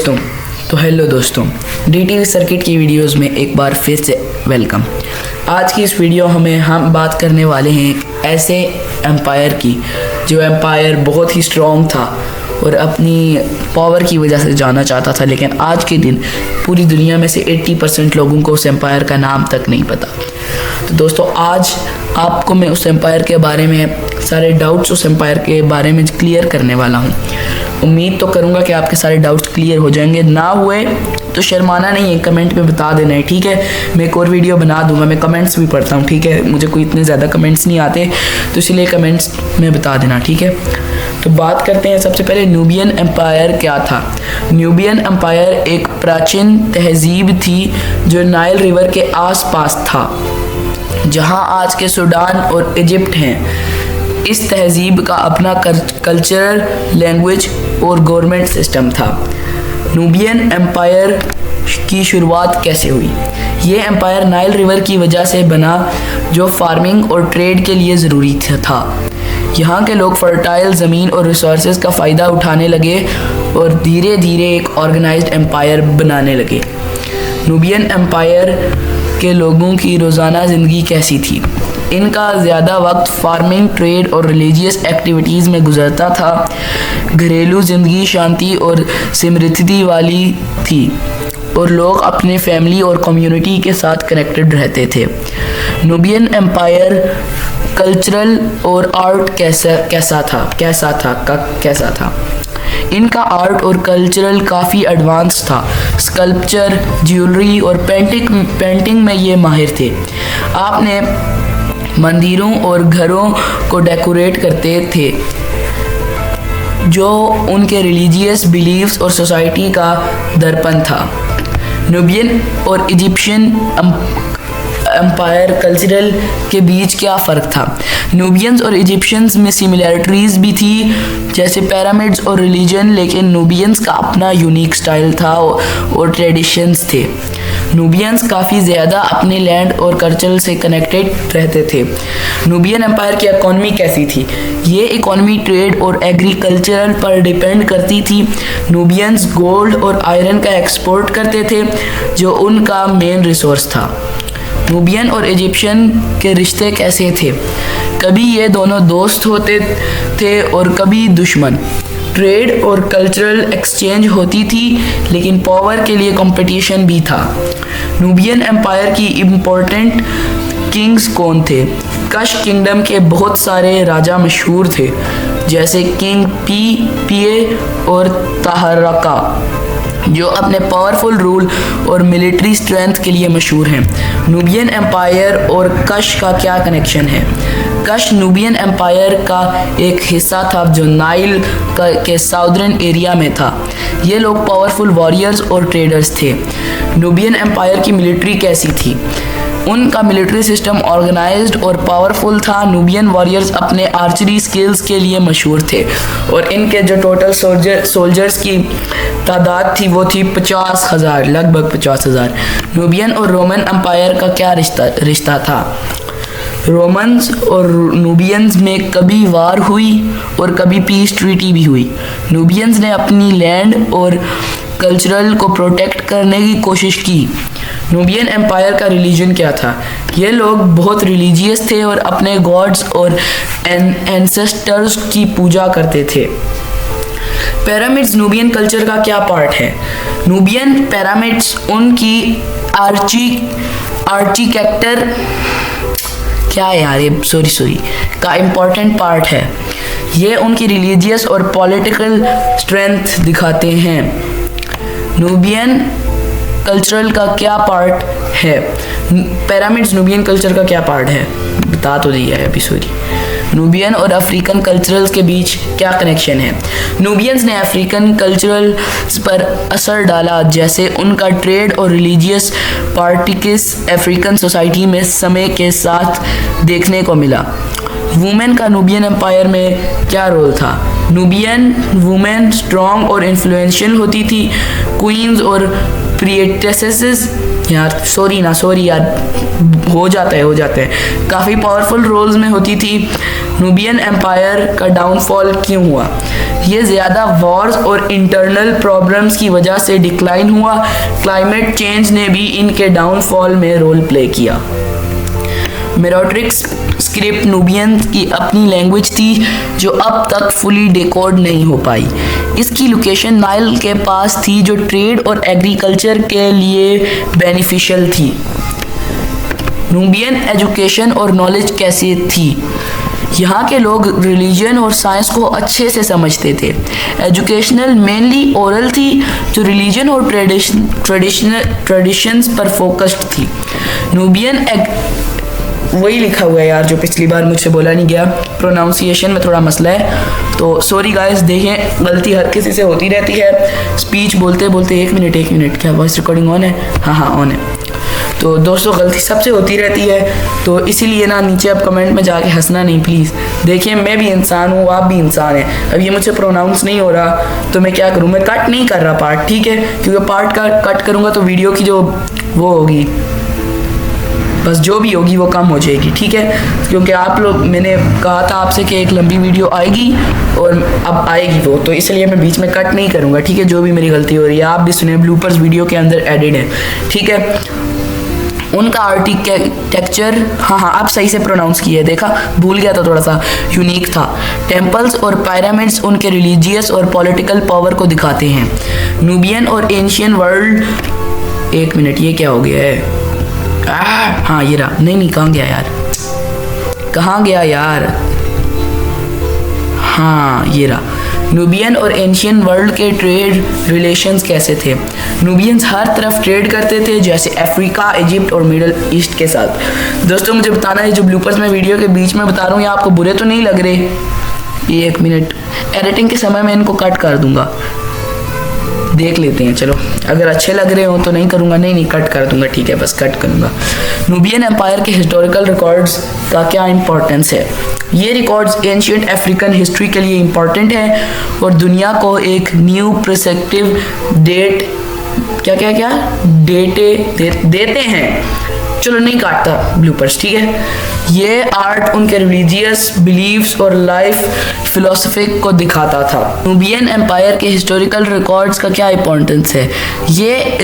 तो हेलो दोस्तों, DTV circuit की वीडियोस में एक बार फिर से वेलकम। आज की इस वीडियो में हम बात करने वाले हैं ऐसे एम्पायर की जो एम्पायर बहुत ही स्ट्रॉन्ग था और अपनी पावर की वजह से जाना चाहता था, लेकिन आज के दिन पूरी दुनिया में से 80% लोगों को उस एम्पायर का नाम तक नहीं पता। तो दोस्तों, आज आपको मैं उस एम्पायर के बारे में सारे डाउट्स उस एम्पायर के बारे में क्लियर करने वाला हूँ। उम्मीद तो करूँगा कि आपके सारे डाउट्स क्लियर हो जाएंगे। ना हुए तो शर्माना नहीं है, कमेंट में बता देना है, ठीक है। मैं एक और वीडियो बना दूंगा, मैं कमेंट्स भी पढ़ता हूँ, ठीक है। मुझे कोई इतने ज़्यादा कमेंट्स नहीं आते, तो इसलिए कमेंट्स में बता देना, ठीक है। तो बात करते हैं सबसे पहले न्यूबियन एम्पायर क्या था। न्यूबियन एम्पायर एक प्राचीन तहजीब थी जो नाइल रिवर के आसपास था, जहां आज के सूडान और इजिप्ट हैं। इस तहजीब का अपना कल्चरल, लैंग्वेज और गवर्नमेंट सिस्टम था। न्यूबियन एम्पायर की शुरुआत कैसे हुई? ये एम्पायर नाइल रिवर की वजह से बना, जो फार्मिंग और ट्रेड के लिए ज़रूरी था। यहाँ के लोग फर्टाइल ज़मीन और रिसोर्सेज का फ़ायदा उठाने लगे और धीरे धीरे एक ऑर्गेनाइज्ड एम्पायर बनाने लगे। न्यूबियन एम्पायर के लोगों की रोज़ाना ज़िंदगी कैसी थी? इनका ज़्यादा वक्त फार्मिंग, ट्रेड और रिलीजियस एक्टिविटीज़ में गुजरता था। घरेलू ज़िंदगी शांति और समृद्धि वाली थी और लोग अपने फैमिली और कम्युनिटी के साथ कनेक्टेड रहते थे। न्यूबियन एम्पायर कल्चरल और आर्ट कैसा था? इनका आर्ट और कल्चरल काफ़ी एडवांस था। स्कल्पचर, ज्वेलरी और पेंटिंग में ये माहिर थे। आपने मंदिरों और घरों को डेकोरेट करते थे, जो उनके रिलीजियस बिलीव्स और सोसाइटी का दर्पण था। न्यूबियन और इजिप्शियन एम्पायर कल्चरल के बीच क्या फ़र्क था? न्यूबियंस और इजिप्शियंस में सिमिलरिटीज़ भी थी, जैसे पिरामिड्स और रिलीजन, लेकिन न्यूबियंस का अपना यूनिक स्टाइल था और ट्रेडिशंस थे। न्यूबियंस काफ़ी ज़्यादा अपने लैंड और कल्चर से कनेक्टेड रहते थे। न्यूबियन एम्पायर की इकोनॉमी कैसी थी? ये इकोनॉमी ट्रेड और एग्रीकल्चर पर डिपेंड करती थी। न्यूबियंस गोल्ड और आयरन का एक्सपोर्ट करते थे, जो उनका मेन रिसोर्स था। न्यूबियन और इजिप्शियन के रिश्ते कैसे थे? कभी ये दोनों दोस्त होते थे और कभी दुश्मन। ट्रेड और कल्चरल एक्सचेंज होती थी, लेकिन पावर के लिए कंपटीशन भी था। न्यूबियन एम्पायर की इम्पोर्टेंट किंग्स कौन थे? कश किंगडम के बहुत सारे राजा मशहूर थे, जैसे किंग पिए और ताहरका, जो अपने पावरफुल रूल और मिलिट्री स्ट्रेंथ के लिए मशहूर हैं। न्यूबियन एम्पायर और कश का क्या कनेक्शन है? कश न्यूबियन एम्पायर का एक हिस्सा था जो नाइल के साउदर्न एरिया में था। ये लोग पावरफुल वॉरियर्स और ट्रेडर्स थे। न्यूबियन एम्पायर की मिलिट्री कैसी थी? उनका मिलिट्री सिस्टम ऑर्गेनाइज्ड और पावरफुल था। न्यूबियन वॉरियर्स अपने आर्चरी स्किल्स के लिए मशहूर थे और इनके जो टोटल सोल्जर्स की तादाद थी वो थी 50,000, लगभग 50,000। न्यूबियन और रोमन एम्पायर का क्या रिश्ता था? रोमन्स और न्यूबियंस में कभी वार हुई और कभी पीस ट्रीटी भी हुई। न्यूबियंस ने अपनी लैंड और कल्चरल को प्रोटेक्ट करने की कोशिश की। न्यूबियन एम्पायर का रिलीजन क्या था? ये लोग बहुत रिलीजियस थे और अपने गॉड्स और एंसेस्टर्स की पूजा करते थे। पिरामिड्स न्यूबियन कल्चर का क्या पार्ट है? न्यूबियन पिरामिड्स उनकी आर्किटेक्चर क्या है यार, ये सॉरी का इम्पोर्टेंट पार्ट है। ये उनकी रिलीजियस और पॉलिटिकल स्ट्रेंथ दिखाते हैं। न्यूबियन कल्चरल का क्या पार्ट है? पिरामिड्स न्यूबियन कल्चर का क्या पार्ट है? बता तो दिया है अभी, सॉरी। न्यूबियन और अफ्रीकन कल्चरल्स के बीच क्या कनेक्शन है? न्यूबियंस ने अफ्रीकन कल्चरल्स पर असर डाला, जैसे उनका ट्रेड और रिलीजियस प्रैक्टिस अफ्रीकन सोसाइटी में समय के साथ देखने को मिला। वुमेन का न्यूबियन एम्पायर में क्या रोल था? न्यूबियन वुमेन स्ट्रॉन्ग और इन्फ्लुएंशियल होती थी। क्वींस और प्रिएटेसेस यार सॉरी यार, हो जाता है। काफ़ी पावरफुल रोल्स में होती थी। नूबियन एम्पायर का डाउनफॉल क्यों हुआ? ये ज़्यादा वॉर्स और इंटरनल प्रॉब्लम्स की वजह से डिक्लाइन हुआ। क्लाइमेट चेंज ने भी इनके डाउनफॉल में रोल प्ले किया। मेरोट्रिक स्क्रिप्ट नूबियन की अपनी लैंग्वेज थी जो अब तक फुली डिकोड नहीं हो पाई। इसकी लोकेशन नाइल के पास थी जो ट्रेड और एग्रीकल्चर के लिए बेनिफिशियल थी। नूबियन एजुकेशन और नॉलेज कैसे थी? यहाँ के लोग रिलीजन और साइंस को अच्छे से समझते थे। एजुकेशनल मेनली ओरल थी जो रिलीजन और ट्रेडिशंस पर फोकस्ड थी। नूबियन वही लिखा हुआ है यार जो पिछली बार मुझसे बोला नहीं गया, प्रोनाउंसिएशन में थोड़ा मसला है, तो सॉरी गाइस। देखें, गलती हर किसी से होती रहती है। स्पीच बोलते बोलते एक मिनट, क्या वॉइस रिकॉर्डिंग ऑन है? हाँ ऑन है। तो दोस्तों गलती सबसे होती रहती है, तो इसीलिए ना नीचे आप कमेंट में जाके हंसना नहीं प्लीज़। देखिए मैं भी इंसान हूँ, आप भी इंसान हैं। अब ये मुझसे प्रोनाउंस नहीं हो रहा तो मैं क्या करूँ? मैं कट नहीं कर रहा पार्ट, ठीक है, क्योंकि पार्ट का कट करूँगा तो वीडियो की जो वो होगी, बस जो भी होगी वो कम हो जाएगी, ठीक है। क्योंकि आप लोग, मैंने कहा था आपसे कि एक लंबी वीडियो आएगी और अब आएगी वो, तो इसलिए मैं बीच में कट नहीं करूँगा, ठीक है। जो भी मेरी गलती हो रही है आप भी सुने, ब्लूपर्स वीडियो के अंदर एडिड है, ठीक है। उनका आर्किटेक्चर, हाँ आप सही से प्रोनाउंस किया है, देखा, भूल गया था थोड़ा सा, यूनिक था। टेम्पल्स और पिरामिड्स उनके रिलीजियस और पॉलिटिकल पावर को दिखाते हैं। नूबियन और एंशियन वर्ल्ड, एक मिनट ये क्या हो गया है? हाँ ये रहा, नहीं कहाँ गया यार, हाँ ये रहा। नूबियन और एंशियन वर्ल्ड के ट्रेड रिलेशंस कैसे थे? नूबियंस हर तरफ ट्रेड करते थे, जैसे अफ्रीका, इजिप्ट और मिडल ईस्ट के साथ। दोस्तों मुझे बताना है, जो ब्लूपर्स मैं वीडियो के बीच में बता रहा हूँ, ये आपको बुरे तो नहीं लग रहे? ये एक मिनट, एडिटिंग के समय मैं इनको कट कर दूंगा, देख लेते हैं। चलो अगर अच्छे लग रहे हो तो नहीं करूँगा, नहीं कट कर दूंगा, ठीक है, बस कट करूँगा। नूबियन एम्पायर के हिस्टोरिकल रिकॉर्ड्स का क्या इंपॉर्टेंस है? ये रिकॉर्ड्स एंशिएंट अफ्रीकन हिस्ट्री के लिए इंपॉर्टेंट है और दुनिया को एक न्यू पर्सपेक्टिव देते हैं। चलो नहीं काटता ब्लूपर्स, ठीक है। ये आर्ट उनके रिलीजियस बिलीव्स और लाइफ फिलोसफी को दिखाता था। नूबियन एम्पायर के हिस्टोरिकल रिकॉर्ड्स का क्या इंपॉर्टेंस है? ये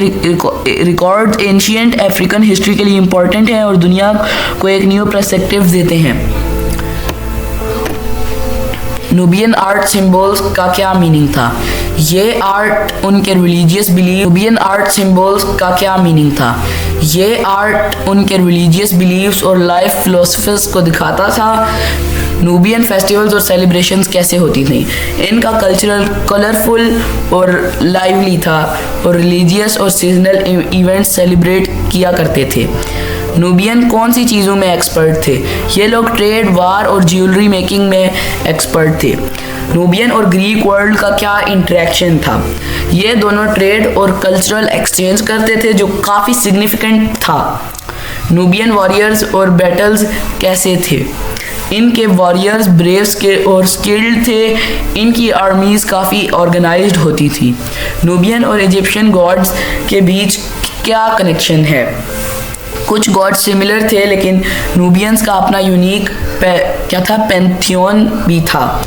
रिकॉर्ड एंशिएंट अफ्रीकन हिस्ट्री के लिए इंपॉर्टेंट है और दुनिया को एक न्यू पर्सपेक्टिव देते हैं। नूबियन आर्ट सिंबल्स का क्या मीनिंग था? ये आर्ट उनके religious believe Nubian art symbols का क्या मीनिंग था? ये आर्ट उनके रिलीजियस बिलीव्स और लाइफ फिलोसफीज को दिखाता था। नूबियन फेस्टिवल्स और सेलिब्रेशंस कैसे होती थी? इनका कल्चरल कलरफुल और लाइवली था और रिलीजियस और सीजनल इवेंट्स सेलिब्रेट किया करते थे। नूबियन कौन सी चीज़ों में एक्सपर्ट थे? ये लोग ट्रेड, वार और ज्वेलरी मेकिंग में एक्सपर्ट थे। नूबियन और ग्रीक वर्ल्ड का क्या इंटरेक्शन था? ये दोनों ट्रेड और कल्चरल एक्सचेंज करते थे जो काफ़ी सिग्निफिकेंट था। नूबियन वॉरियर्स और बैटल्स कैसे थे? इनके वॉरियर्स ब्रेव्स के और स्किल्ड थे। इनकी आर्मीज काफ़ी ऑर्गेनाइज्ड होती थी। नूबियन और इजिप्शियन गॉड्स के बीच क्या कनेक्शन है? कुछ गॉड्स सिमिलर थे लेकिन नूबियंस का अपना यूनिक पैंथियन भी था।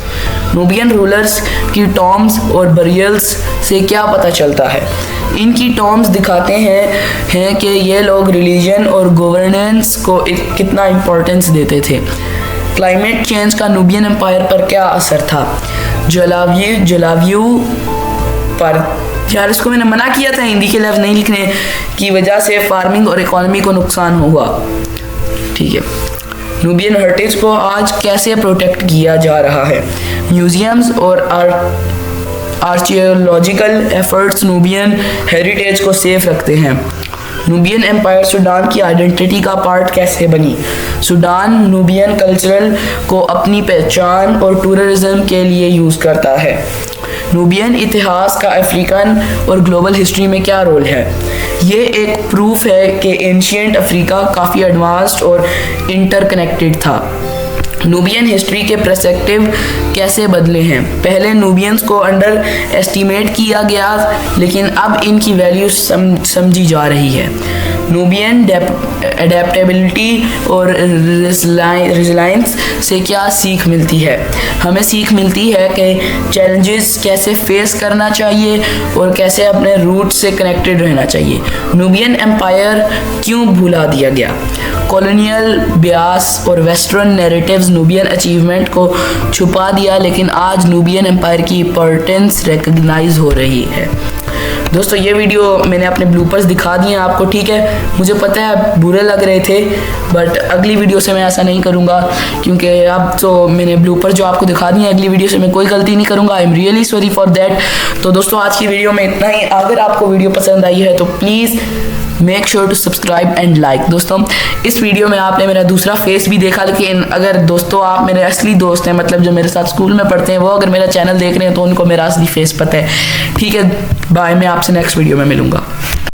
नूबियन रूलर्स की टॉम्स और बरियल्स से क्या पता चलता है? इनकी टॉम्स दिखाते हैं कि ये लोग रिलीजन और गवर्नेंस को कितना इम्पोर्टेंस देते थे। क्लाइमेट चेंज का नूबियन एम्पायर पर क्या असर था? जलवायु पर, यार इसको मैंने मना किया था हिंदी के लफ्ज़ नहीं लिखने की वजह से फार्मिंग और इकोनॉमी को नुकसान हुआ, ठीक है। नूबियन हेरिटेज को आज कैसे प्रोटेक्ट किया जा रहा है? म्यूजियम्स और आर्कियोलॉजिकल एफर्ट्स नूबियन हेरिटेज को सेफ रखते हैं। नूबियन एम्पायर सूडान की आइडेंटिटी का पार्ट कैसे बनी? सूडान नूबियन कल्चरल को अपनी पहचान और टूरिज्म के लिए यूज़ करता है। नूबियन इतिहास का अफ्रीकन और ग्लोबल हिस्ट्री में क्या रोल है? ये एक प्रूफ है कि एंशिएंट अफ्रीका काफ़ी एडवांस्ड और इंटरकनेक्टेड था। नूबियन हिस्ट्री के पर्सपेक्टिव कैसे बदले हैं? पहले नूबियंस को अंडर एस्टिमेट किया गया लेकिन अब इनकी वैल्यू समझी जा रही है। नूबियन एडेप्टेबिलिटी और रिजलाइंस से क्या सीख मिलती है? हमें सीख मिलती है कि चैलेंजेस कैसे फेस करना चाहिए और कैसे अपने रूट से कनेक्टेड रहना चाहिए। नूबियन एम्पायर क्यों भुला दिया गया? कॉलोनियल ब्यास और वेस्टर्न नैरेटिव्स नूबियन अचीवमेंट को छुपा दिया, लेकिन आज नूबियन एम्पायर की इंपॉर्टेंस रिकग्नाइज हो रही है। दोस्तों ये वीडियो मैंने अपने ब्लूपर्स दिखा दिए आपको, ठीक है। मुझे पता है बुरे लग रहे थे, बट अगली वीडियो से मैं ऐसा नहीं करूँगा, क्योंकि अब तो मैंने ब्लूपर जो आपको दिखा दिए, अगली वीडियो से मैं कोई गलती नहीं करूँगा। I am really sorry for that. तो दोस्तों आज की वीडियो में इतना ही। अगर आपको वीडियो पसंद आई है तो please make sure to subscribe and like. दोस्तों इस वीडियो में आपने मेरा दूसरा फेस भी देखा, लेकिन अगर दोस्तों आप मेरे असली दोस्त हैं, मतलब जो मेरे साथ स्कूल में पढ़ते हैं, वो अगर मेरा चैनल देख रहे हैं तो उनको मेरा असली फेस पता है, ठीक है। बाय, मैं आपसे नेक्स्ट वीडियो में मिलूंगा।